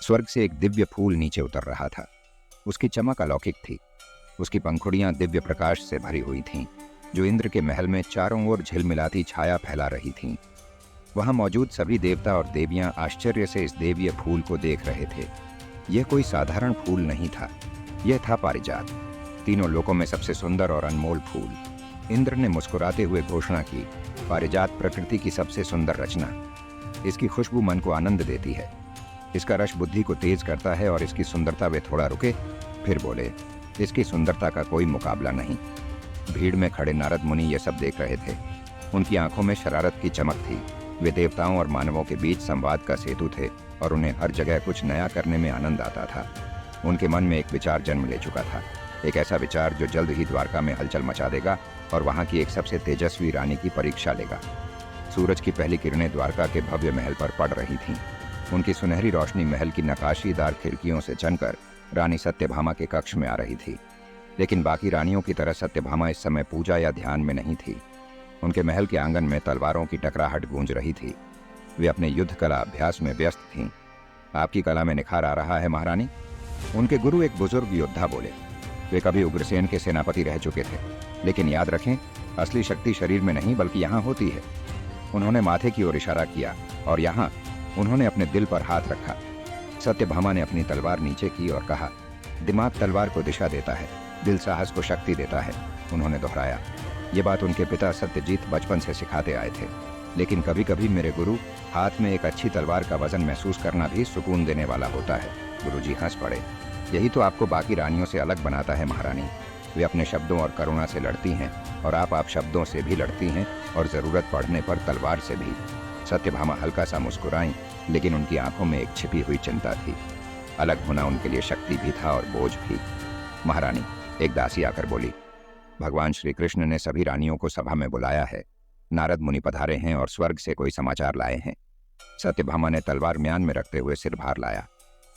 स्वर्ग से एक दिव्य फूल नीचे उतर रहा था। उसकी चमक अलौकिक थी। उसकी पंखुड़ियां दिव्य प्रकाश से भरी हुई थीं, जो इंद्र के महल में चारों ओर झिलमिलाती छाया फैला रही थीं। वहां मौजूद सभी देवता और देवियां आश्चर्य से इस देवीय फूल को देख रहे थे। यह कोई साधारण फूल नहीं था, यह था पारिजात, तीनों लोकों में सबसे सुंदर और अनमोल फूल। इंद्र ने मुस्कुराते हुए घोषणा की, पारिजात प्रकृति की सबसे सुंदर रचना। इसकी खुशबू मन को आनंद देती है, इसका रस बुद्धि को तेज करता है और इसकी सुंदरता वे थोड़ा रुके, फिर बोले, इसकी सुंदरता का कोई मुकाबला नहीं। भीड़ में खड़े नारद मुनि ये सब देख रहे थे। उनकी आंखों में शरारत की चमक थी। वे देवताओं और मानवों के बीच संवाद का सेतु थे और उन्हें हर जगह कुछ नया करने में आनंद आता था। उनके मन में एक विचार जन्म ले चुका था, एक ऐसा विचार जो जल्द ही द्वारका में हलचल मचा देगा और वहां की एक सबसे तेजस्वी रानी की परीक्षा लेगा। सूरज की पहली किरणें द्वारका के भव्य महल पर पड़ रही थीं। उनकी सुनहरी रोशनी महल की नकाशीदार खिड़कियों से चनकर रानी सत्यभामा के कक्ष में आ रही थी। लेकिन बाकी रानियों की तरह सत्यभामा इस समय पूजा या ध्यान में नहीं थी। उनके महल के आंगन में तलवारों की टकराहट गूंज रही थी। वे अपने युद्ध कला अभ्यास में व्यस्त थीं। आपकी कला में निखार आ रहा है महारानी, उनके गुरु एक बुजुर्ग योद्धा बोले। वे कभी उग्रसेन के सेनापति रह चुके थे, लेकिन याद रखें, असली शक्ति शरीर में नहीं बल्कि यहाँ होती है। उन्होंने माथे की ओर इशारा किया और यहाँ उन्होंने अपने दिल पर हाथ रखा। सत्यभामा ने अपनी तलवार नीचे की और कहा, दिमाग तलवार को दिशा देता है, दिल साहस को शक्ति देता है। उन्होंने दोहराया। ये बात उनके पिता सत्यजीत बचपन से सिखाते आए थे। लेकिन कभी कभी मेरे गुरु, हाथ में एक अच्छी तलवार का वजन महसूस करना भी सुकून देने वाला होता है। गुरुजी हंस पड़े। यही तो आपको बाकी रानियों से अलग बनाता है महारानी। वे अपने शब्दों और करुणा से लड़ती हैं और आप शब्दों से भी लड़ती हैं और जरूरत पड़ने पर तलवार से भी। सत्यभामा हल्का सा मुस्कुराई, लेकिन उनकी आंखों में एक छिपी हुई चिंता थी। अलग होना उनके लिए शक्ति भी था और बोझ भी। महारानी, एक दासी आकर बोली, भगवान श्री कृष्ण ने सभी रानियों को सभा में बुलाया है। नारद मुनि पधारे हैं और स्वर्ग से कोई समाचार लाए हैं। सत्यभामा ने तलवार म्यान में रखते हुए सिर भार लाया।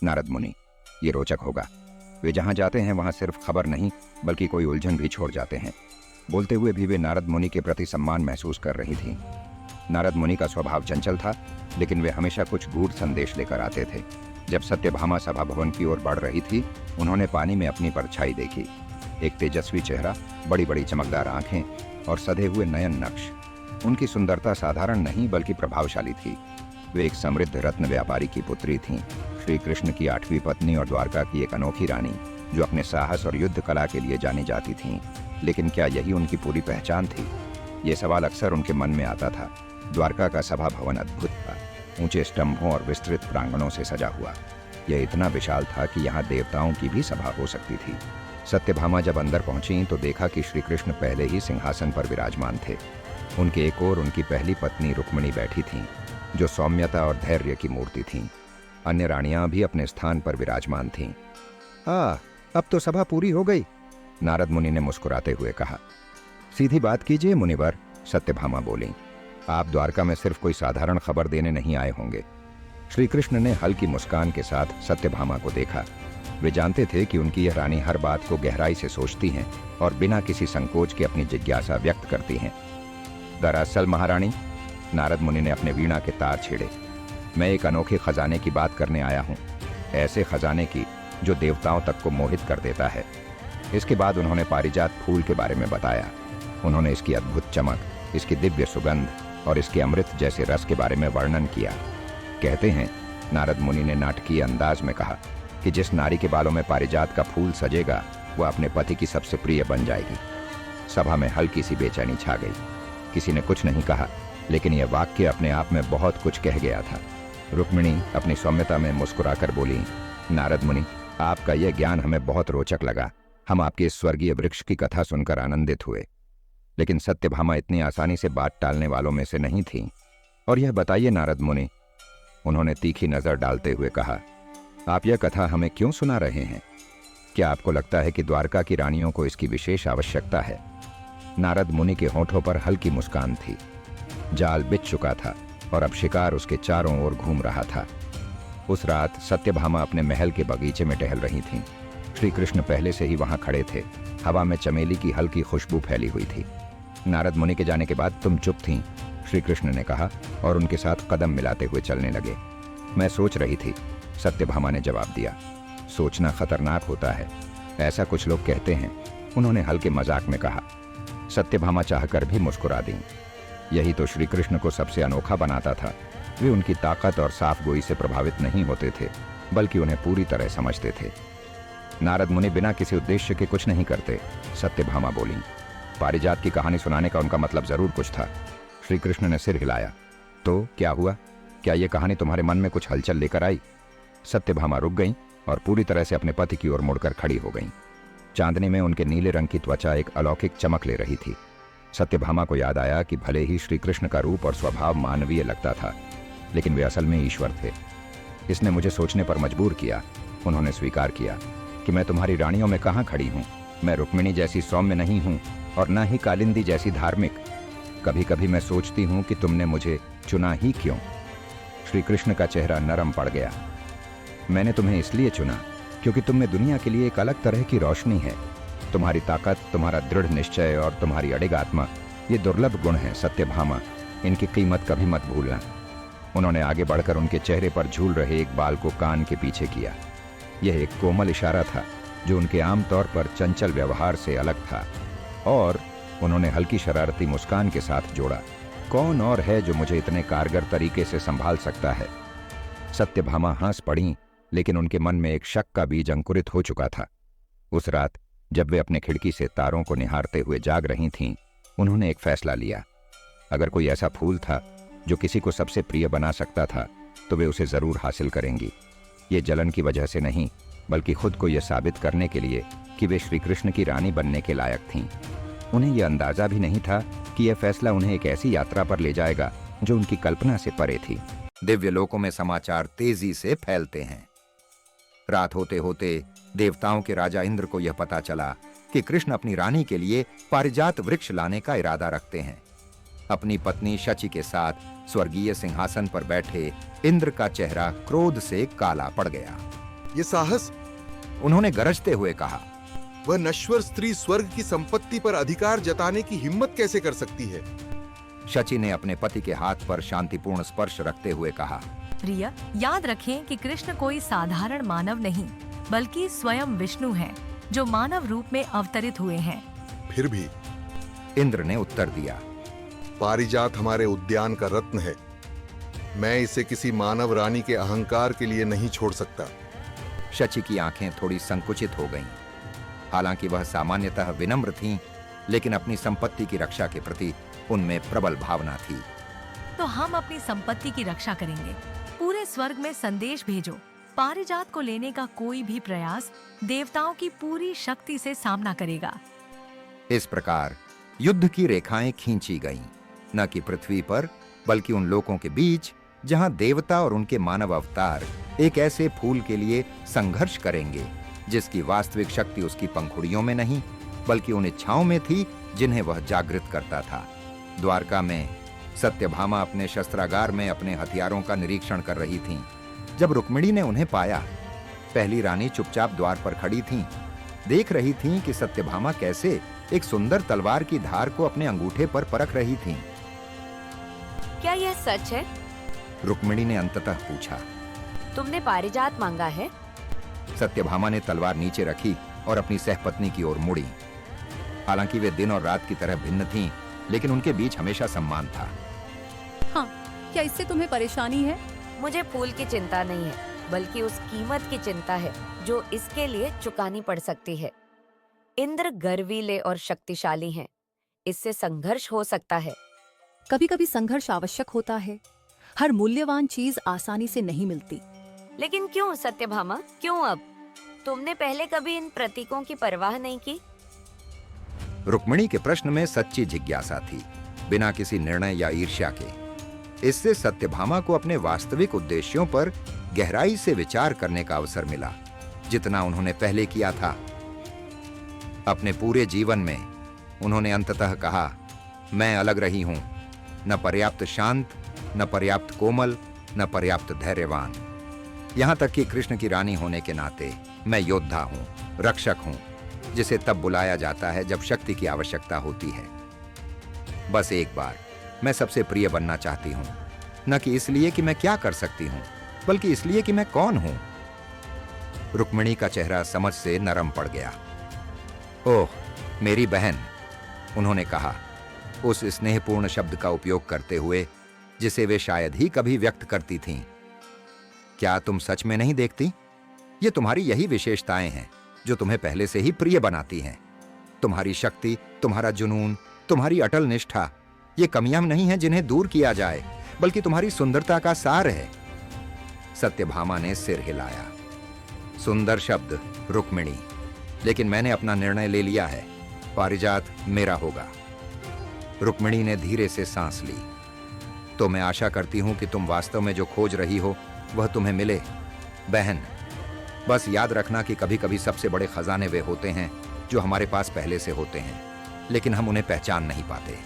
नारद मुनि, ये रोचक होगा। वे जहां जाते हैं वहां सिर्फ खबर नहीं बल्कि कोई उलझन भी छोड़ जाते हैं। बोलते हुए भी वे नारद मुनि के प्रति सम्मान महसूस कर रही थीं। नारद मुनि का स्वभाव चंचल था, लेकिन वे हमेशा कुछ गूढ़ संदेश लेकर आते थे। जब सत्यभामा सभा भवन की ओर बढ़ रही थी, उन्होंने पानी में अपनी परछाई देखी। एक तेजस्वी चेहरा, बड़ी बड़ी चमकदार आंखें और सधे हुए नयन नक्श। उनकी सुंदरता साधारण नहीं बल्कि प्रभावशाली थी। वे एक समृद्ध रत्न व्यापारी की पुत्री थीं, श्री कृष्ण की 8वीं पत्नी और द्वारका की एक अनोखी रानी, जो अपने साहस और युद्ध कला के लिए जानी जाती थीं। लेकिन क्या यही उनकी पूरी पहचान थी? ये सवाल अक्सर उनके मन में आता था। द्वारका का सभा भवन अद्भुत था, ऊंचे स्तंभों और विस्तृत प्रांगणों से सजा हुआ। यह इतना विशाल था कि यहाँ देवताओं की भी सभा हो सकती थी। सत्यभामा जब अंदर पहुंची तो देखा कि श्री कृष्ण पहले ही सिंहासन पर विराजमान थे। उनके एक ओर उनकी पहली पत्नी रुक्मिणी बैठी थीं, जो सौम्यता और धैर्य की मूर्ति थीं। अन्य रानियां भी अपने स्थान पर विराजमान थीं। अब तो सभा पूरी हो गई, नारद मुनि ने मुस्कुराते हुए कहा। सीधी बात कीजिए मुनिवर, सत्यभामा बोली। आप द्वारका में सिर्फ कोई साधारण खबर देने नहीं आए होंगे। श्री कृष्ण ने हल्की मुस्कान के साथ सत्यभामा को देखा। वे जानते थे कि उनकी यह रानी हर बात को गहराई से सोचती हैं और बिना किसी संकोच के अपनी जिज्ञासा व्यक्त करती हैं। दरअसल महारानी, नारद मुनि ने अपने वीणा के तार छेड़े, मैं एक अनोखे खजाने की बात करने आया हूँ। ऐसे खजाने की जो देवताओं तक को मोहित कर देता है। इसके बाद उन्होंने पारिजात फूल के बारे में बताया। उन्होंने इसकी अद्भुत चमक, इसकी दिव्य सुगंध और इसके अमृत जैसे रस के बारे में वर्णन किया। कहते हैं, नारद मुनि ने नाटकीय अंदाज में कहा, कि जिस नारी के बालों में पारिजात का फूल सजेगा वह अपने पति की सबसे प्रिय बन जाएगी। सभा में हल्की सी बेचैनी छा गई। किसी ने कुछ नहीं कहा, लेकिन यह वाक्य अपने आप में बहुत कुछ कह गया था। रुक्मिणी अपनी सौम्यता में मुस्कुराकर बोली, नारद मुनि, आपका यह ज्ञान हमें बहुत रोचक लगा। हम आपके इस स्वर्गीय वृक्ष की कथा सुनकर आनंदित हुए। लेकिन सत्यभामा इतनी आसानी से बात टालने वालों में से नहीं थी। और यह बताइए नारद मुनि, उन्होंने तीखी नजर डालते हुए कहा, आप यह कथा हमें क्यों सुना रहे हैं? क्या आपको लगता है कि द्वारका की रानियों को इसकी विशेष आवश्यकता है? नारद मुनि के होठों पर हल्की मुस्कान थी। जाल बिछ चुका था और अब शिकार उसके चारों ओर घूम रहा था। उस रात सत्यभामा अपने महल के बगीचे में टहल रही थीं। श्री कृष्ण पहले से ही वहां खड़े थे। हवा में चमेली की हल्की खुशबू फैली हुई थी। नारद मुनि के जाने के बाद तुम चुप थीं, श्री कृष्ण ने कहा और उनके साथ कदम मिलाते हुए चलने लगे। मैं सोच रही थी, सत्यभामा ने जवाब दिया। सोचना खतरनाक होता है, ऐसा कुछ लोग कहते हैं, उन्होंने हल्के मजाक में कहा। सत्यभामा चाहकर भी मुस्कुरा दी। यही तो श्री कृष्ण को सबसे अनोखा बनाता था। वे उनकी ताकत और साफ गोई से प्रभावित नहीं होते थे, बल्कि उन्हें पूरी तरह समझते थे। नारद मुनि बिना किसी उद्देश्य के कुछ नहीं करते, सत्यभामा बोली। पारिजात की कहानी सुनाने का उनका मतलब जरूर कुछ था। श्री कृष्ण ने सिर हिलाया। तो क्या हुआ? क्या यह कहानी तुम्हारे मन में कुछ हलचल लेकर आई? सत्यभामा रुक गईं और पूरी तरह से अपने पति की ओर मुड़कर खड़ी हो गईं। चांदनी में उनके नीले रंग की त्वचा एक अलौकिक चमक ले रही थी। सत्यभामा को याद आया कि भले ही श्री कृष्ण का रूप और स्वभाव मानवीय लगता था, लेकिन वे असल में ईश्वर थे। इसने मुझे सोचने पर मजबूर किया। उन्होंने स्वीकार किया कि मैं तुम्हारी रानियों में कहाँ खड़ी हूँ। मैं रुक्मिणी जैसी सौम्य नहीं हूँ और न ही कालिंदी जैसी धार्मिक। कभी कभी मैं सोचती हूँ कि तुमने मुझे चुना ही क्यों। श्री कृष्ण का चेहरा नरम पड़ गया। मैंने तुम्हें इसलिए चुना क्योंकि तुम में दुनिया के लिए एक अलग तरह की रोशनी है। तुम्हारी ताकत, तुम्हारा दृढ़ निश्चय और तुम्हारी अडिग आत्मा, ये दुर्लभ गुण हैं सत्यभामा। इनकी कीमत कभी मत भूलना। उन्होंने आगे बढ़कर उनके चेहरे पर झूल रहे एक बाल को कान के पीछे किया। यह एक कोमल इशारा था जो उनके आमतौर पर चंचल व्यवहार से अलग था, और उन्होंने हल्की शरारती मुस्कान के साथ जोड़ा। कौन और है जो मुझे इतने कारगर तरीके से संभाल सकता है? सत्यभामा हंस पड़ी, लेकिन उनके मन में एक शक का बीज अंकुरित हो चुका था। उस रात जब वे अपने खिड़की से तारों को निहारते हुए जाग रही थीं, उन्होंने एक फैसला लिया। अगर कोई ऐसा फूल था जो किसी को सबसे प्रिय बना सकता था, तो वे उसे जरूर हासिल करेंगी। ये जलन की वजह से नहीं, बल्कि खुद को यह साबित करने के लिए कि वे श्री कृष्ण की रानी बनने के लायक थीं। उन्हें यह अंदाजा भी नहीं था कि यह फैसला उन्हें एक ऐसी यात्रा पर ले जाएगा जो उनकी कल्पना से परे थी। दिव्य लोकों में समाचार तेजी से फैलते हैं। रात होते होते देवताओं के राजा इंद्र को यह पता चला कि कृष्ण अपनी रानी के लिए पारिजात वृक्ष लाने का इरादा रखते हैं। अपनी पत्नी शची के साथ स्वर्गीय सिंहासन पर बैठे इंद्र का चेहरा क्रोध से काला पड़ गया। ये साहस! उन्होंने गरजते हुए कहा। वह नश्वर स्त्री स्वर्ग की संपत्ति पर अधिकार जताने की हिम्मत कैसे कर सकती है? शची ने अपने पति के हाथ पर शांतिपूर्ण स्पर्श रखते हुए कहा। प्रिय, याद रखें कि कृष्ण कोई साधारण मानव नहीं, बल्कि स्वयं विष्णु हैं, जो मानव रूप में अवतरित हुए हैं। फिर भी इंद्र ने उत्तर दिया। पारिजात हमारे उद्यान का रत्न है। मैं इसे किसी मानव रानी के अहंकार के लिए नहीं छोड़ सकता। शची की आंखें थोड़ी संकुचित हो गईं। हालांकि वह सामान्यतः विनम्र थीं, लेकिन अपनी संपत्ति की रक्षा के प्रति उनमें प्रबल भावना थी। तो हम अपनी संपत्ति की रक्षा करेंगे। पूरे स्वर्ग में संदेश भेजो। पारिजात को लेने का कोई भी प्रयास देवताओं की पूरी शक्ति से सामना करेगा। इस प्रकार युद्ध की रेखाएं खींची गईं, न कि पृथ्वी पर, बल्कि उन लोकों के बीच जहां देवता और उनके मानव अवतार एक ऐसे फूल के लिए संघर्ष करेंगे जिसकी वास्तविक शक्ति उसकी पंखुड़ियों में नहीं, बल्कि उन इच्छाओं में थी जिन्हें वह जागृत करता था। द्वारका में सत्यभामा अपने शस्त्रागार में अपने हथियारों का निरीक्षण कर रही थीं। जब रुक्मिणी ने उन्हें पाया, पहली रानी चुपचाप द्वार पर खड़ी थीं, देख रही थीं कि सत्यभामा कैसे एक सुंदर तलवार की धार को अपने अंगूठे पर परख रही थीं। क्या यह सच है? रुक्मिणी ने अंततः पूछा। तुमने पारिजात मांगा है? सत्यभामा ने तलवार नीचे रखी और अपनी सहपत्नी की ओर मुड़ी। हालांकि वे दिन और रात की तरह भिन्न थीं, लेकिन उनके बीच हमेशा सम्मान था। हाँ, क्या इससे तुम्हें परेशानी है? मुझे फूल की चिंता नहीं है, बल्कि उस कीमत की चिंता है जो इसके लिए चुकानी पड़ सकती है। इंद्र गर्वीले और शक्तिशाली हैं। इससे संघर्ष हो सकता है। कभी कभी संघर्ष आवश्यक होता है। हर मूल्यवान चीज आसानी से नहीं मिलती। लेकिन क्यों सत्यभामा, क्यों अब? तुमने पहले कभी इन प्रतीकों की परवाह नहीं की? रुक्मिणी के प्रश्न में सच्ची जिज्ञासा थी, बिना किसी निर्णय या ईर्ष्या के। इससे सत्यभामा को अपने वास्तविक उद्देश्यों पर गहराई से विचार करने का अवसर मिला, जितना उन्होंने पहले किया था। अपने पूरे जीवन में उन्होंने अंततः कहा, मैं अलग रही हूं, न पर्याप्त शांत, न पर्याप्त कोमल, न पर्याप्त धैर्यवान। यहां तक कि कृष्ण की रानी होने के नाते मैं योद्धा हूं, रक्षक हूं, जिसे तब बुलाया जाता है जब शक्ति की आवश्यकता होती है। बस एक बार मैं सबसे प्रिय बनना चाहती हूं, न कि इसलिए कि मैं क्या कर सकती हूं, बल्कि इसलिए कि मैं कौन हूं। रुक्मिणी का चेहरा समझ से नरम पड़ गया। ओह मेरी बहन, उन्होंने कहा, उस स्नेहपूर्ण शब्द का उपयोग करते हुए जिसे वे शायद ही कभी व्यक्त करती थीं। क्या तुम सच में नहीं देखती? ये तुम्हारी यही विशेषताएं हैं जो तुम्हें पहले से ही प्रिय बनाती हैं। तुम्हारी शक्ति, तुम्हारा जुनून, तुम्हारी अटल निष्ठा, ये कमियां नहीं हैं जिन्हें दूर किया जाए, बल्कि तुम्हारी सुंदरता का सार है। सत्यभामा ने सिर हिलाया। सुंदर शब्द रुक्मिणी, लेकिन मैंने अपना निर्णय ले लिया है। पारिजात मेरा होगा। रुक्मिणी ने धीरे से सांस ली। तो मैं आशा करती हूं कि तुम वास्तव में जो खोज रही हो वह तुम्हें मिले। बहन, बस याद रखना कि कभी कभी सबसे बड़े खजाने वे होते हैं जो हमारे पास पहले से होते हैं, लेकिन हम उन्हें पहचान नहीं पाते।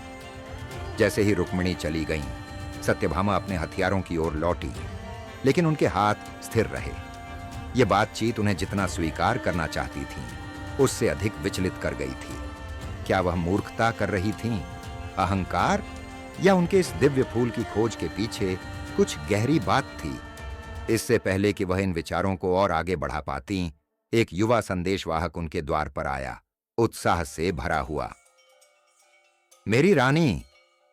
जैसे ही रुक्मिणी चली गईं, सत्यभामा अपने हथियारों की ओर लौटी, लेकिन उनके हाथ स्थिर रहे। ये बातचीत उन्हें जितना स्वीकार करना चाहती थी, उससे अधिक विचलित कर गई थी। क्या वह मूर्खता कर रही थीं, अहंकार, या उनके इस दिव्य फूल की खोज के पीछे कुछ गहरी बात थी? इससे पहले कि वह इन विचारों को और आगे बढ़ा पाती, एक युवा संदेशवाहक उनके द्वार पर आया, उत्साह से भरा हुआ। मेरी रानी,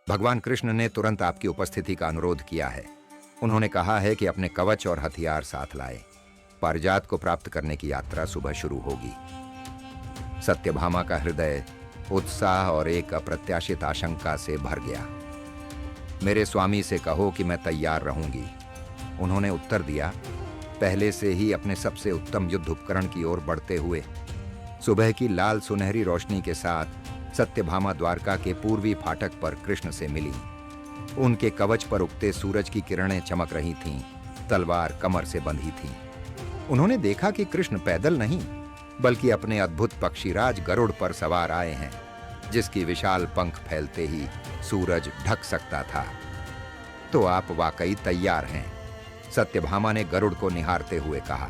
भगवान कृष्ण ने तुरंत आपकी उपस्थिति का अनुरोध किया है। उन्होंने कहा है कि अपने कवच और हथियार साथ लाए। पारिजात को प्राप्त करने की यात्रा सुबह शुरू होगी। सत्यभामा का हृदय उत्साह और एक अप्रत्याशित आशंका से भर गया। मेरे स्वामी से कहो कि मैं तैयार रहूंगी, उन्होंने उत्तर दिया, पहले से ही अपने सबसे उत्तम युद्ध उपकरण की ओर बढ़ते हुए। सुबह की लाल सुनहरी रोशनी के साथ सत्यभामा द्वारका के पूर्वी फाटक पर कृष्ण से मिली। उनके कवच पर उगते सूरज की किरणें चमक रही थीं, तलवार कमर से बंधी थी। उन्होंने देखा कि कृष्ण पैदल नहीं, बल्कि अपने अद्भुत पक्षीराज गरुड़ पर सवार आए हैं, जिसकी विशाल पंख फैलते ही सूरज ढक सकता था। तो आप वाकई तैयार हैं, सत्यभामा ने गरुड़ को निहारते हुए कहा।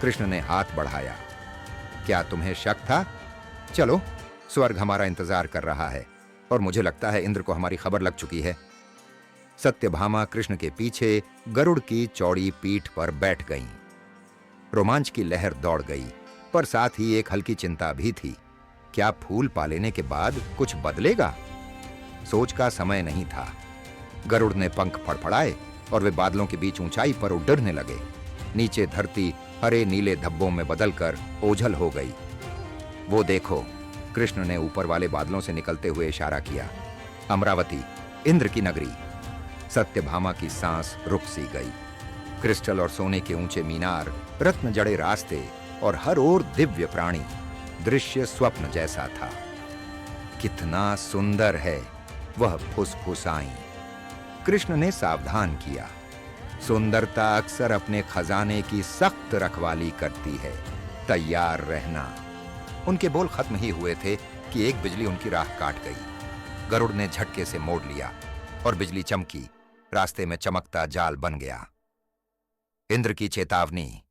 कृष्ण ने हाथ बढ़ाया। क्या तुम्हें शक था? चलो, स्वर्ग हमारा इंतजार कर रहा है और मुझे लगता है इंद्र को हमारी खबर लग चुकी है। सत्यभामा कृष्ण के पीछे गरुड़ की चौड़ी पीठ पर बैठ गईं। रोमांच की लहर दौड़ गई, पर साथ ही एक हल्की चिंता भी थी। क्या फूल पा लेने के बाद कुछ बदलेगा? सोच का समय नहीं था। गरुड़ ने पंख फड़फड़ाए और वे बादलों के बीच ऊंचाई पर उड़ने लगे। नीचे धरती हरे नीले धब्बों में बदलकर ओझल हो गई। वो देखो, कृष्ण ने ऊपर वाले बादलों से निकलते हुए इशारा किया। अमरावती, इंद्र की नगरी। सत्यभामा की सांस रुक सी गई। क्रिस्टल और सोने के ऊंचे मीनार, रत्न जड़े रास्ते और हर ओर दिव्य प्राणी। दृश्य स्वप्न जैसा था। कितना सुंदर है, वह फुसफुसाई। कृष्ण ने सावधान किया। सुंदरता अक्सर अपने खजाने की सख्त रखवाली करती है, तैयार रहना। उनके बोल खत्म ही हुए थे कि एक बिजली उनकी राह काट गई। गरुड़ ने झटके से मोड़ लिया और बिजली चमकी, रास्ते में चमकता जाल बन गया। इंद्र की चेतावनी,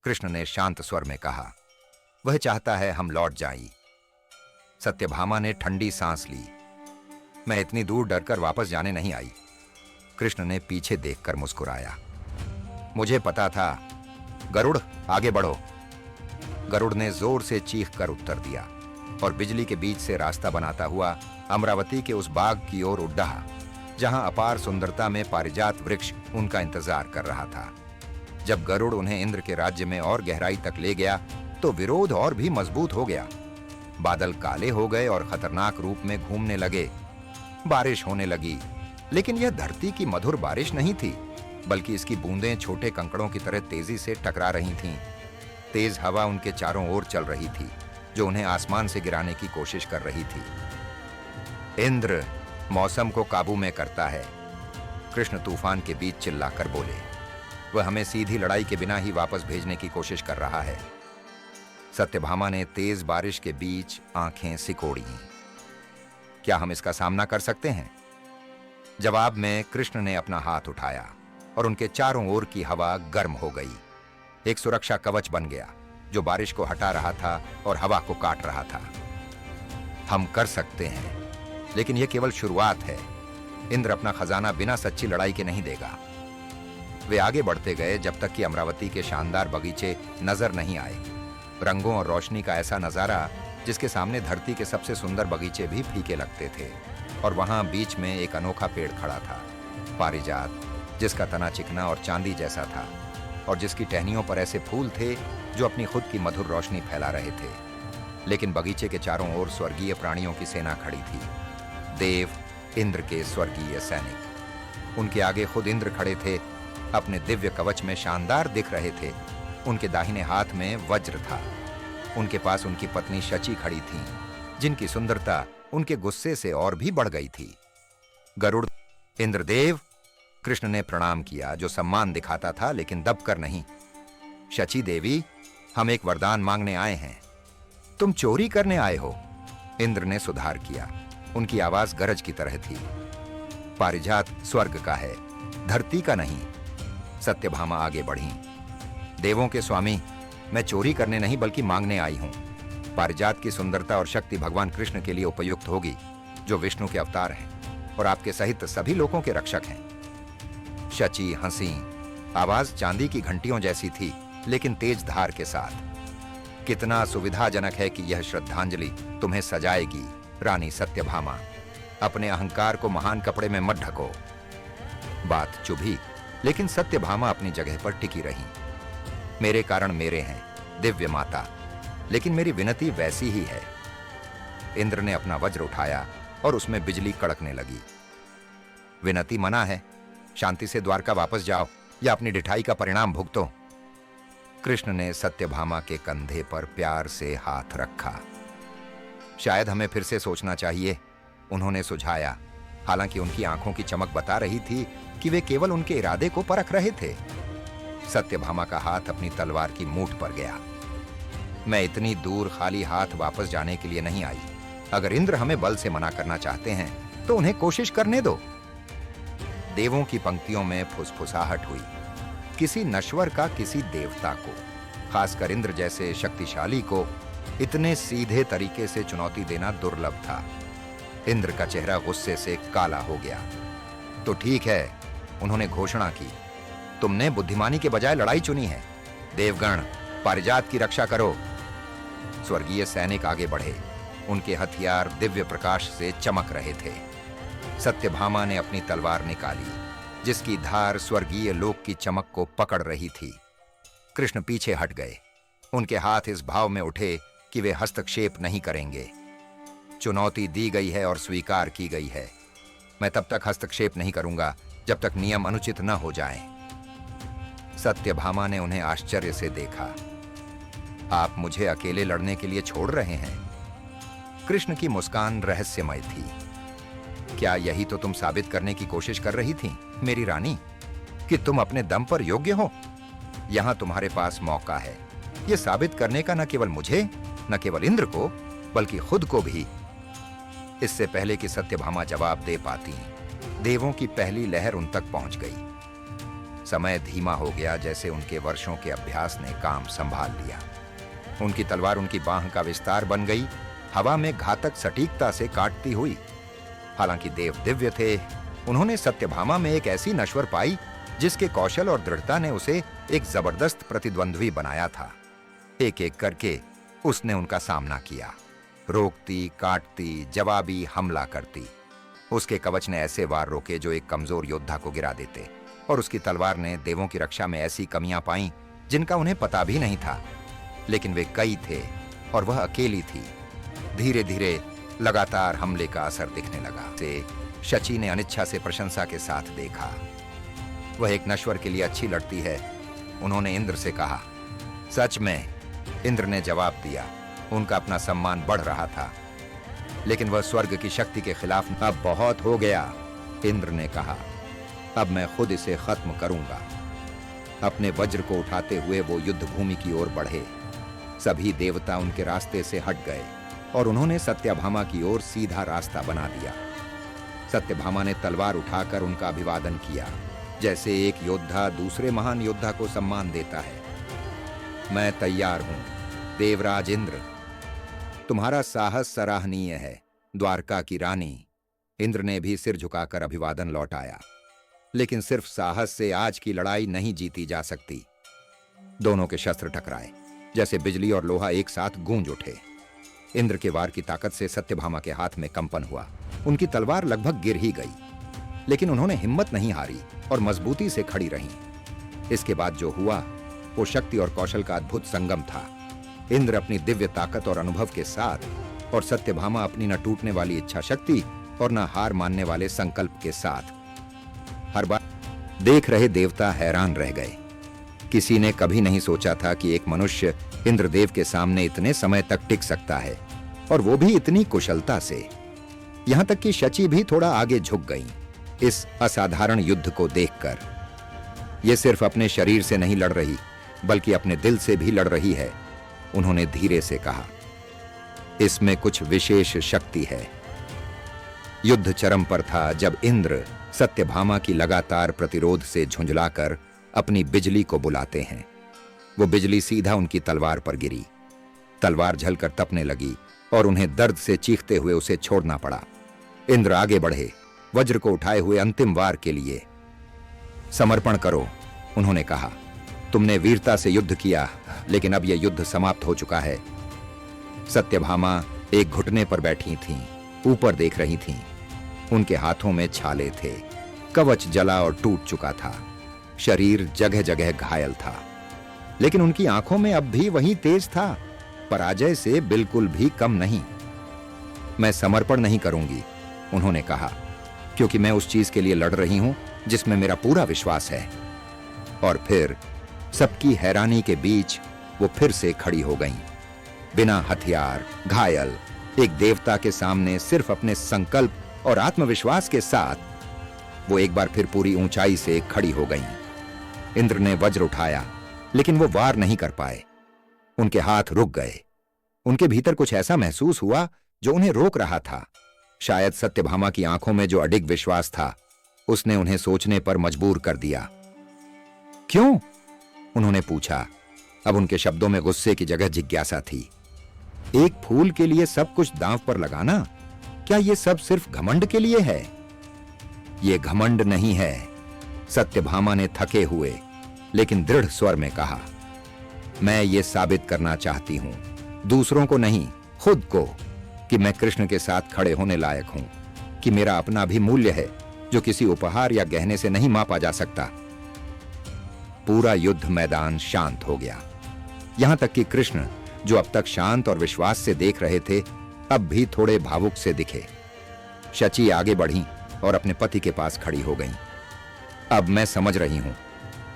कृष्ण ने शांत स्वर में कहा। वह चाहता है हम लौट जाएं। सत्यभामा ने ठंडी सांस ली। मैं इतनी दूर डरकर वापस जाने नहीं आई। कृष्ण ने पीछे देखकर मुस्कुराया। मुझे पता था। गरुड़, आगे बढ़ो। गरुड़ ने जोर से चीख कर उत्तर दिया और बिजली के बीच से रास्ता बनाता हुआ अमरावती के उस बाग की ओर उड़ रहा, जहां अपार सुंदरता में पारिजात वृक्ष उनका इंतजार कर रहा था। जब गरुड़ उन्हें इंद्र के राज्य में और गहराई तक ले गया, तो विरोध और भी मजबूत हो गया। बादल काले हो गए और खतरनाक रूप में घूमने लगे। बारिश होने लगी, लेकिन यह धरती की मधुर बारिश नहीं थी, बल्कि इसकी बूंदें छोटे कंकड़ों की तरह तेजी से टकरा रही थीं। तेज हवा उनके चारों ओर चल रही थी, जो उन्हें आसमान से गिराने की कोशिश कर रही थी। इंद्र मौसम को काबू में करता है, कृष्ण तूफान के बीच चिल्लाकर बोले। वह हमें सीधी लड़ाई के बिना ही वापस भेजने की कोशिश कर रहा है। सत्यभामा ने तेज बारिश के बीच आंखें सिकोड़ी। क्या हम इसका सामना कर सकते हैं? जवाब में कृष्ण ने अपना हाथ उठाया और उनके चारों ओर की हवा गर्म हो गई। एक सुरक्षा कवच बन गया, जो बारिश को हटा रहा था और हवा को काट रहा था। हम कर सकते हैं, लेकिन यह केवल शुरुआत है। इंद्र अपना खजाना बिना सच्ची लड़ाई के नहीं देगा। वे आगे बढ़ते गए जब तक कि अमरावती के शानदार बगीचे नजर नहीं आए। रंगों और रोशनी का ऐसा नजारा जिसके सामने धरती के सबसे सुंदर बगीचे भी फीके लगते थे। और वहां बीच में एक अनोखा पेड़ खड़ा था, पारिजात, जिसका तना चिकना और चांदी जैसा था और जिसकी टहनियों पर ऐसे फूल थे जो अपनी खुद की मधुर रोशनी फैला रहे थे। लेकिन बगीचे के चारों ओर स्वर्गीय प्राणियों की सेना खड़ी थी, देव, इंद्र के स्वर्गीय सैनिक। उनके आगे खुद इंद्र खड़े थे, अपने दिव्य कवच में शानदार दिख रहे थे। उनके दाहिने हाथ में वज्र था। उनके पास उनकी पत्नी शची खड़ी थी, जिनकी सुंदरता उनके गुस्से से और भी बढ़ गई थी। गरुड़, इंद्रदेव, कृष्ण ने प्रणाम किया, जो सम्मान दिखाता था लेकिन दबकर नहीं। शची देवी, हम एक वरदान मांगने आए हैं। तुम चोरी करने आए हो? इंद्र ने सुधार किया। उनकी आवाज गरज की तरह थी। पारिजात स्वर्ग का है, धरती का नहीं। सत्यभामा आगे बढ़ी। देवों के स्वामी, मैं चोरी करने नहीं बल्कि मांगने आई हूं। पारिजात की सुंदरता और शक्ति भगवान कृष्ण के लिए उपयुक्त होगी, जो विष्णु के अवतार हैं और आपके सहित सभी लोगों के रक्षक हैं। शची हंसी। आवाज चांदी की घंटियों जैसी थी, लेकिन तेज धार के साथ। कितना सुविधाजनक है कि यह श्रद्धांजलि तुम्हें सजाएगी, रानी सत्यभामा। अपने अहंकार को महान कपड़े में मत ढको। बात चुभी, लेकिन सत्यभामा अपनी जगह पर टिकी रही। मेरे कारण मेरे हैं, दिव्य माता, लेकिन मेरी विनती वैसी ही है। इंद्र ने अपना वज्र उठाया और उसमें बिजली कड़कने लगी। विनती मना है, शांति से द्वारका वापस जाओ या अपनी ढिठाई का परिणाम भुगतो। कृष्ण ने सत्यभामा के कंधे पर प्यार से हाथ रखा। शायद हमें फिर से सोचना चाहिए, उन्होंने सुझाया, हालांकि उनकी आंखों की चमक बता रही थी कि वे केवल उनके इरादे को परख रहे थे। सत्यभामा का हाथ अपनी तलवार की मूठ पर गया। मैं इतनी दूर खाली हाथ वापस जाने के लिए नहीं आई। अगर इंद्र हमें बल से मना करना चाहते हैं तो उन्हें कोशिश करने दो। देवों की पंक्तियों में फुसफुसाहट हुई। किसी नश्वर का किसी देवता को, खासकर इंद्र जैसे शक्तिशाली को, इतने सीधे तरीके से चुनौती देना दुर्लभ था। इंद्र का चेहरा गुस्से से काला हो गया। तो ठीक है, उन्होंने घोषणा की, तुमने बुद्धिमानी के बजाय लड़ाई चुनी है। देवगण, पारिजात की रक्षा करो। स्वर्गीय सैनिक आगे बढ़े। उनके हथियार दिव्य प्रकाश से चमक रहे थे। सत्यभामा ने अपनी तलवार निकाली, जिसकी धार स्वर्गीय लोक की चमक को पकड़ रही थी। कृष्ण पीछे हट गए। उनके हाथ इस भाव में उठे कि वे हस्तक्षेप नहीं करेंगे। चुनौती दी गई है और स्वीकार की गई है। मैं तब तक हस्तक्षेप नहीं करूंगा जब तक नियम अनुचित न हो जाएं। सत्यभामा ने उन्हें आश्चर्य से देखा। आप मुझे अकेले लड़ने के लिए छोड़ रहे हैं? कृष्ण की मुस्कान रहस्यमय थी। क्या यही तो तुम साबित करने की कोशिश कर रही थी, मेरी रानी, कि तुम अपने दम पर योग्य हो? यहां तुम्हारे पास मौका है, यह साबित करने का, न केवल मुझे, न केवल इंद्र को, बल्कि खुद को भी। इससे पहले कि सत्यभामा जवाब दे पाती, देवों की पहली लहर उन तक पहुंच गई। समय धीमा हो गया, जैसे उनके वर्षों के अभ्यास ने काम संभाल लिया। उनकी तलवार उनकी बांह का विस्तार बन गई, हवा में घातक सटीकता से काटती हुई। हालांकि देव दिव्य थे, उन्होंने सत्यभामा में एक ऐसी नश्वर पाई जिसके कौशल और दृढ़ता ने उसे एक जबरदस्त प्रतिद्वंद्वी बनाया था। एक एक करके उसने उनका सामना किया, रोकती, काटती, जवाबी हमला करती। उसके कवच ने ऐसे वार रोके जो एक कमजोर योद्धा को गिरा देते, और उसकी तलवार ने देवों की रक्षा में ऐसी कमियां पाईं जिनका उन्हें पता भी नहीं था। लेकिन वे कई थे और वह अकेली थी। धीरे धीरे लगातार हमले का असर दिखने लगा। से शची ने अनिच्छा से प्रशंसा के साथ देखा। वह एक नश्वर के लिए अच्छी लड़ती है, उन्होंने इंद्र से कहा। सच में, इंद्र ने जवाब दिया। उनका अपना सम्मान बढ़ रहा था, लेकिन वह स्वर्ग की शक्ति के खिलाफ। अब बहुत हो गया, इंद्र ने कहा। अब मैं खुद इसे खत्म करूंगा। अपने वज्र को उठाते हुए वो युद्ध भूमि की ओर बढ़े। सभी देवता उनके रास्ते से हट गए और उन्होंने सत्यभामा की ओर सीधा रास्ता बना दिया। सत्यभामा ने तलवार उठाकर उनका अभिवादन किया, जैसे एक योद्धा दूसरे महान योद्धा को सम्मान देता है। मैं तैयार हूं, देवराज इंद्र। तुम्हारा साहस सराहनीय है, द्वारका की रानी। इंद्र ने भी सिर झुकाकर अभिवादन लौटाया। लेकिन सिर्फ साहस से आज की लड़ाई नहीं जीती जा सकती। दोनों के शस्त्र टकराए, जैसे बिजली और लोहा एक साथ गूंज उठे। इंद्र के वार की ताकत से सत्यभामा के हाथ में कंपन हुआ। उनकी तलवार लगभग गिर ही गई, लेकिन उन्होंने हिम्मत नहीं हारी और मजबूती से खड़ी रहीं। इसके बाद जो हुआ वो शक्ति और कौशल का अद्भुत संगम था। इंद्र अपनी दिव्य ताकत और अनुभव के साथ और सत्यभामा अपनी न टूटने वाली इच्छा शक्ति और न हार मानने वाले संकल्प के साथ। हर बार देख रहे देवता हैरान रह गए। किसी ने कभी नहीं सोचा था कि एक मनुष्य इंद्रदेव के सामने इतने समय तक टिक सकता है, और वो भी इतनी कुशलता से। यहां तक कि शची भी थोड़ा आगे झुक गई इस असाधारण युद्ध को देखकर। ये सिर्फ अपने शरीर से नहीं लड़ रही, बल्कि अपने दिल से भी लड़ रही है। उन्होंने धीरे से कहा, इसमें कुछ विशेष शक्ति है। युद्ध चरम पर था जब इंद्र सत्यभामा की लगातार प्रतिरोध से झुंझलाकर अपनी बिजली को बुलाते हैं। वो बिजली सीधा उनकी तलवार पर गिरी। तलवार झलकर तपने लगी और उन्हें दर्द से चीखते हुए उसे छोड़ना पड़ा। इंद्र आगे बढ़े, वज्र को उठाए हुए अंतिम वार के लिए। समर्पण करो, उन्होंने कहा। तुमने वीरता से युद्ध किया, लेकिन अब यह युद्ध समाप्त हो चुका है। सत्यभामा एक घुटने पर बैठी थीं, ऊपर देख रही थीं। उनके हाथों में छाले थे, कवच जला और टूट चुका था, शरीर जगह जगह घायल था, लेकिन उनकी आंखों में अब भी वही तेज था, पराजय से बिल्कुल भी कम नहीं। मैं समर्पण नहीं करूंगी, उन्होंने कहा, क्योंकि मैं उस चीज के लिए लड़ रही हूं जिसमें मेरा पूरा विश्वास है। और फिर सबकी हैरानी के बीच वो फिर से खड़ी हो गईं, बिना हथियार, घायल, एक देवता के सामने सिर्फ अपने संकल्प और आत्मविश्वास के साथ वो एक बार फिर पूरी ऊंचाई से खड़ी हो गईं। इंद्र ने वज्र उठाया, लेकिन वो वार नहीं कर पाए। उनके हाथ रुक गए। उनके भीतर कुछ ऐसा महसूस हुआ जो उन्हें रोक रहा था। शायद सत्यभामा की आंखों में जो अडिग विश्वास था, उसने उन्हें सोचने पर मजबूर कर दिया। क्यों? उन्होंने पूछा। अब उनके शब्दों में गुस्से की जगह जिज्ञासा थी। एक फूल के लिए सब कुछ दांव पर लगाना, क्या यह सब सिर्फ घमंड के लिए है? यह घमंड नहीं है, सत्यभामा ने थके हुए लेकिन दृढ़ स्वर में कहा। मैं ये साबित करना चाहती हूं, दूसरों को नहीं, खुद को, कि मैं कृष्ण के साथ खड़े होने लायक हूं, कि मेरा अपना भी मूल्य है जो किसी उपहार या गहने से नहीं मापा जा सकता। पूरा युद्ध मैदान शांत हो गया। यहां तक कि कृष्ण, जो अब तक शांत और विश्वास से देख रहे थे, अब भी थोड़े भावुक से दिखे। शची आगे बढ़ी और अपने पति के पास खड़ी हो गईं। अब मैं समझ रही हूं,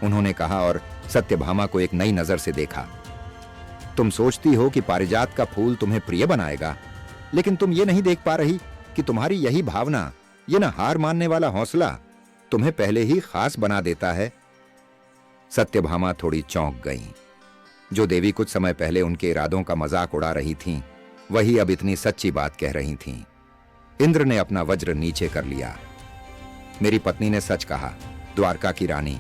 उन्होंने कहा और सत्यभामा को एक नई नजर से देखा। तुम सोचती हो कि पारिजात का फूल तुम्हें प्रिय बनाएगा, लेकिन तुम ये नहीं देख पा रही कि तुम्हारी यही भावना, ये ना हार मानने वाला हौसला तुम्हें पहले ही खास बना देता है। सत्यभामा थोड़ी चौंक गईं। जो देवी कुछ समय पहले उनके इरादों का मजाक उड़ा रही थीं, वही अब इतनी सच्ची बात कह रही थीं। इंद्र ने अपना वज्र नीचे कर लिया। मेरी पत्नी ने सच कहा, द्वारका की रानी,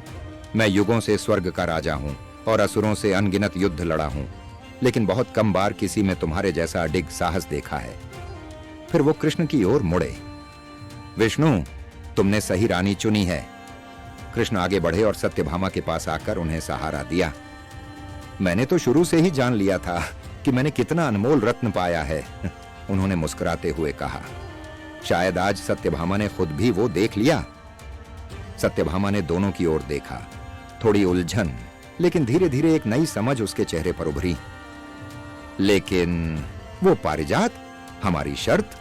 मैं युगों से स्वर्ग का राजा हूं और असुरों से अनगिनत युद्ध लड़ा हूं, लेकिन बहुत कम बार किसी में तुम्हारे जैसा अडिग साहस देखा है। फिर वो कृष्ण की ओर मुड़े। विष्णु, तुमने सही रानी चुनी है। कृष्ण आगे बढ़े और सत्यभामा के पास आकर उन्हें सहारा दिया। मैंने तो शुरू से ही जान लिया था कि मैंने कितना अनमोल रत्न पाया है, उन्होंने मुस्कुराते हुए कहा। शायद आज सत्यभामा ने खुद भी वो देख लिया। सत्यभामा ने दोनों की ओर देखा। थोड़ी उलझन, लेकिन धीरे धीरे एक नई समझ उसके चेहरे पर उभरी। लेकिन वो पारिजात, हमारी शर्त?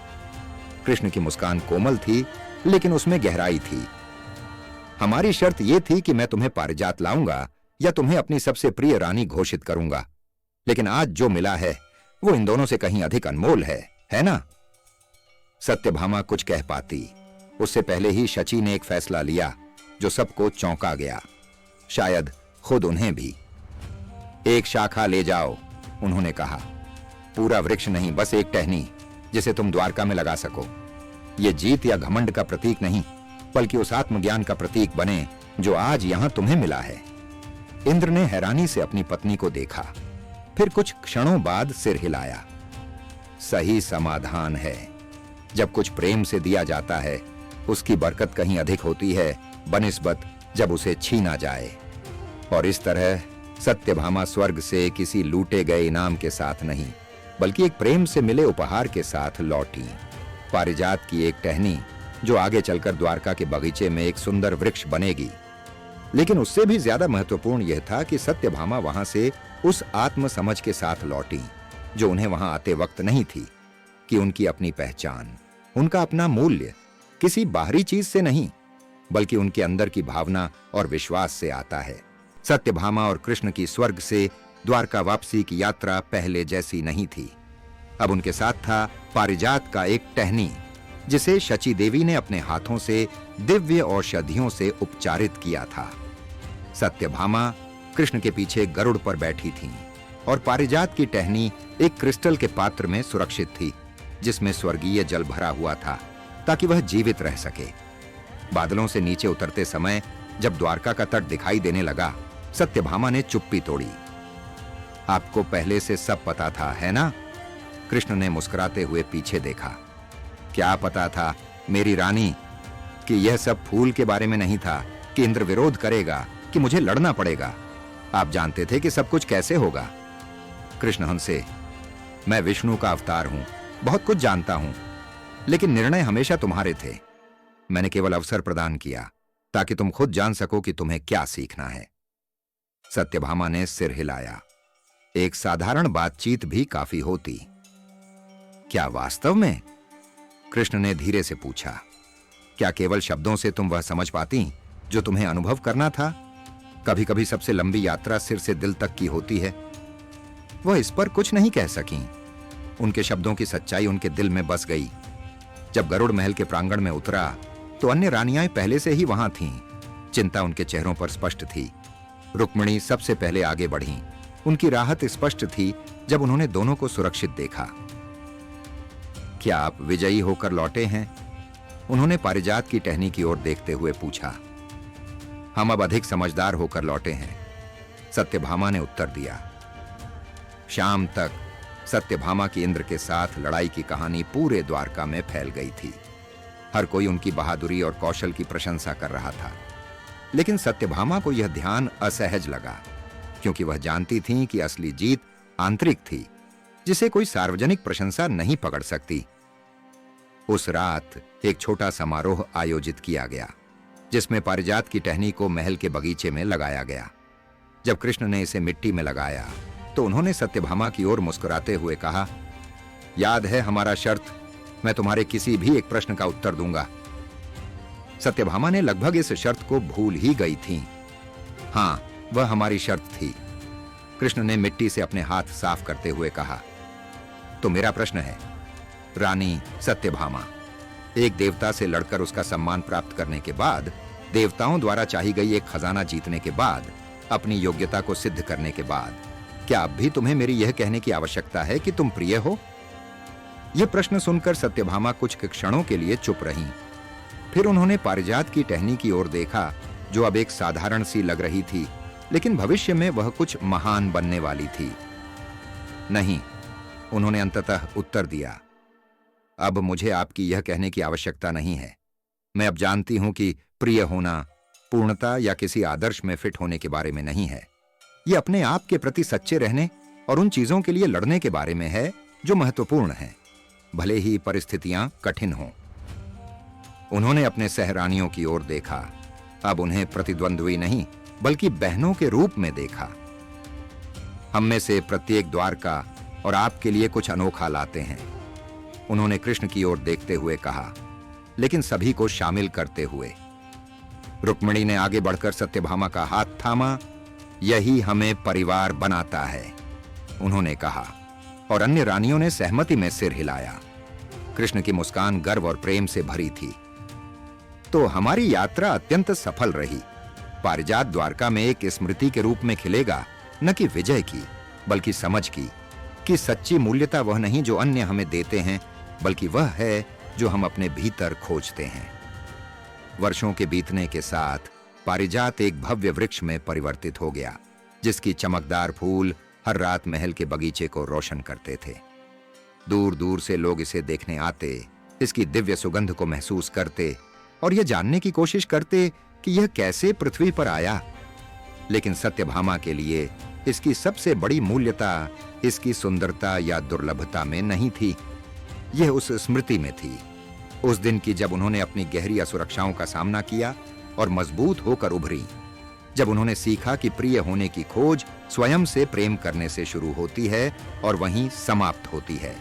कृष्ण की मुस्कान कोमल थी, लेकिन उसमें गहराई थी। हमारी शर्त यह थी कि मैं तुम्हें पारिजात लाऊंगा या तुम्हें अपनी सबसे प्रिय रानी घोषित करूंगा, लेकिन आज जो मिला है वो इन दोनों से कहीं अधिक अनमोल है ना? सत्यभामा कुछ कह पाती, उससे पहले ही शची ने एक फैसला लिया जो सबको चौंका गया, शायद खुद उन्हें भी। एक शाखा ले जाओ, उन्होंने कहा। पूरा वृक्ष नहीं, बस एक टहनी, जिसे तुम द्वारका में लगा सको। यह जीत या घमंड का प्रतीक नहीं, बल्कि उस आत्मज्ञान का प्रतीक बने जो आज यहां तुम्हें मिला है। इंद्र ने हैरानी से अपनी पत्नी को देखा, फिर कुछ क्षणों बाद सिर हिलाया। सही समाधान है। जब कुछ प्रेम से दिया जाता है, उसकी बरकत कहीं अधिक होती है बनिस्बत जब उसे छीना जाए। और इस तरह सत्यभामा स्वर्ग से किसी लूटे गए इनाम के साथ नहीं, बल्कि एक प्रेम से मिले उपहार के साथ लौटी। पारिजात की एक टहनी जो आगे चलकर द्वारका के बगीचे में एक सुंदर वृक्ष बनेगी। लेकिन उससे भी ज्यादा महत्वपूर्ण यह था कि सत्यभामा वहां से उस आत्म समझ के साथ लौटी जो उन्हें वहां आते वक्त नहीं थी, कि उनकी अपनी पहचान, उनका अपना मूल्य किसी बाहरी चीज से नहीं, बल्कि उनके अंदर की भावना और विश्वास से आता है। सत्यभामा और कृष्ण की स्वर्ग से द्वारका वापसी की यात्रा पहले जैसी नहीं थी। अब उनके साथ था पारिजात का एक टहनी, जिसे शची देवी ने अपने हाथों से दिव्य औषधियों से उपचारित किया था। सत्यभामा कृष्ण के पीछे गरुड़ पर बैठी थीं और पारिजात की टहनी एक क्रिस्टल के पात्र में सुरक्षित थी, जिसमें स्वर्गीय जल भरा हुआ था ताकि वह जीवित रह सके। बादलों से नीचे उतरते समय जब द्वारका का तट दिखाई देने लगा, सत्यभामा ने चुप्पी तोड़ी। आपको पहले से सब पता था, है ना? कृष्ण ने मुस्कुराते हुए पीछे देखा। क्या पता था मेरी रानी कि यह सब फूल के बारे में नहीं था, कि इंद्र विरोध करेगा, कि मुझे लड़ना पड़ेगा। आप जानते थे कि सब कुछ कैसे होगा। कृष्ण हंसे। मैं विष्णु का अवतार हूं, बहुत कुछ जानता हूं, लेकिन निर्णय हमेशा तुम्हारे थे। मैंने केवल अवसर प्रदान किया ताकि तुम खुद जान सको कि तुम्हें क्या सीखना है। सत्यभामा ने सिर हिलाया। एक साधारण बातचीत भी काफी होती। क्या वास्तव में? कृष्ण ने धीरे से पूछा। क्या केवल शब्दों से तुम वह समझ पाती जो तुम्हें अनुभव करना था? कभी कभी सबसे लंबी यात्रा सिर से दिल तक की होती है। वह इस पर कुछ नहीं कह सकी। उनके शब्दों की सच्चाई उनके दिल में बस गई। जब गरुड़ महल के प्रांगण में उतरा तो अन्य रानियां पहले से ही वहां थीं। चिंता उनके चेहरों पर स्पष्ट थी। रुक्मिणी सबसे पहले आगे बढ़ी। उनकी राहत स्पष्ट थी जब उन्होंने दोनों को सुरक्षित देखा। क्या आप विजयी होकर लौटे हैं? उन्होंने पारिजात की टहनी की ओर देखते हुए पूछा। हम अब अधिक समझदार होकर लौटे हैं, सत्यभामा ने उत्तर दिया। शाम तक सत्यभामा की इंद्र के साथ लड़ाई की कहानी पूरे द्वारका में फैल गई थी। हर कोई उनकी बहादुरी और कौशल की प्रशंसा कर रहा था, लेकिन सत्यभामा को यह ध्यान असहज लगा, क्योंकि वह जानती थी कि असली जीत आंतरिक थी, जिसे कोई सार्वजनिक प्रशंसा नहीं पकड़ सकती। उस रात एक छोटा समारोह आयोजित किया गया, जिसमें पारिजात की टहनी को महल के बगीचे में लगाया गया। जब कृष्ण ने इसे मिट्टी में लगाया तो उन्होंने सत्यभामा की ओर मुस्कुराते हुए कहा, याद है हमारा शर्त? मैं तुम्हारे किसी भी एक प्रश्न का उत्तर दूंगा। सत्यभामा ने लगभग इस शर्त को भूल ही गई थी। हां, वह हमारी शर्त थी। कृष्ण ने मिट्टी से अपने हाथ साफ करते हुए कहा। तो मेरा प्रश्न है, रानी सत्यभामा, एक देवता से लड़कर उसका सम्मान प्राप्त करने के बाद, देवताओं द्वारा चाही गई एक खजाना जीतने के बाद, अपनी योग्यता को सिद्ध करने के बाद, क्या अब भी तुम्हें मेरी यह कहने की आवश्यकता है कि तुम प्रिय हो? यह प्रश्न सुनकर सत्यभामा कुछ क्षणों के लिए चुप रहीं। फिर उन्होंने पारिजात की टहनी की ओर देखा, जो अब एक साधारण सी लग रही थी, लेकिन भविष्य में वह कुछ महान बनने वाली थी। नहीं, उन्होंने अंततः उत्तर दिया। अब मुझे आपकी यह कहने की आवश्यकता नहीं है। मैं अब जानती हूं कि प्रिय होना पूर्णता या किसी आदर्श में फिट होने के बारे में नहीं है। यह अपने आप के प्रति सच्चे रहने और उन चीजों के लिए लड़ने के बारे में है जो महत्वपूर्ण हैं, भले ही परिस्थितियां कठिन हों। उन्होंने अपने सहरानियों की ओर देखा। अब उन्हें प्रतिद्वंद्वी नहीं, बल्कि बहनों के रूप में देखा। हम में से प्रत्येक द्वारका और आपके लिए कुछ अनोखा लाते हैं, उन्होंने कृष्ण की ओर देखते हुए कहा, लेकिन सभी को शामिल करते हुए। रुक्मिणी ने आगे बढ़कर सत्यभामा का हाथ थामा। यही हमें परिवार बनाता है, उन्होंने कहा, और अन्य रानियों ने सहमति में सिर हिलाया। कृष्ण की मुस्कान गर्व और प्रेम से भरी थी। तो हमारी यात्रा अत्यंत सफल रही। पारिजात द्वारका में एक स्मृति के रूप में खिलेगा, न कि विजय की, बल्कि समझ की, कि सच्ची मूल्यता वह नहीं जो अन्य हमें देते हैं, बल्कि वह है जो हम अपने भीतर खोजते हैं। वर्षों के बीतने के साथ पारिजात एक भव्य वृक्ष में परिवर्तित हो गया, जिसकी चमकदार फूल हर रात महल के बगीचे को रोशन करते थे। दूर दूर से लोग इसे देखने आते, इसकी दिव्य सुगंध को महसूस करते और यह जानने की कोशिश करते कि यह कैसे पृथ्वी पर आया, लेकिन सत्यभामा के लिए इसकी सबसे बड़ी मूल्यता इसकी सुंदरता या दुर्लभता में नहीं थी, यह उस स्मृति में थी, उस दिन की जब उन्होंने अपनी गहरी असुरक्षाओं का सामना किया और मजबूत होकर उभरी, जब उन्होंने सीखा कि प्रिय होने की खोज स्वयं से प्रेम करने से शुरू होती है और वहीं समाप्त होती है।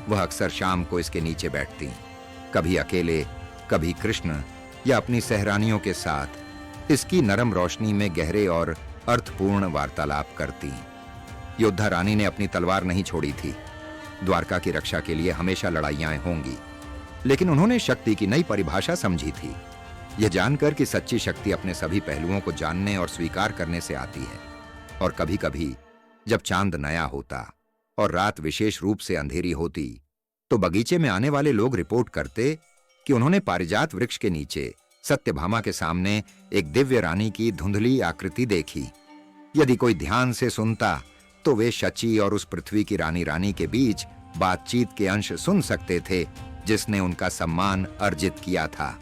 वह अक्सर शाम को इसके नीचे बैठती, कभी अकेले, कभी कृष्ण या अपनी सहरानियों के साथ इसकी नरम रोशनी में गहरे और अर्थपूर्ण वार्तालाप करती। योद्धा रानी ने अपनी तलवार नहीं छोड़ी थी। द्वारका की रक्षा के लिए हमेशा लड़ाइयां होंगी, लेकिन उन्होंने शक्ति की नई परिभाषा समझी थी, यह जानकर कि सच्ची शक्ति अपने सभी पहलुओं को जानने और स्वीकार करने से आती है। और कभी-कभी जब चांद नया होता और रात विशेष रूप से अंधेरी होती, तो बगीचे में आने वाले लोग रिपोर्ट करते कि उन्होंने पारिजात वृक्ष के नीचे सत्यभामा के सामने एक दिव्य रानी की धुंधली आकृति देखी। यदि कोई ध्यान से सुनता तो वे शची और उस पृथ्वी की रानी के बीच बातचीत के अंश सुन सकते थे जिसने उनका सम्मान अर्जित किया था।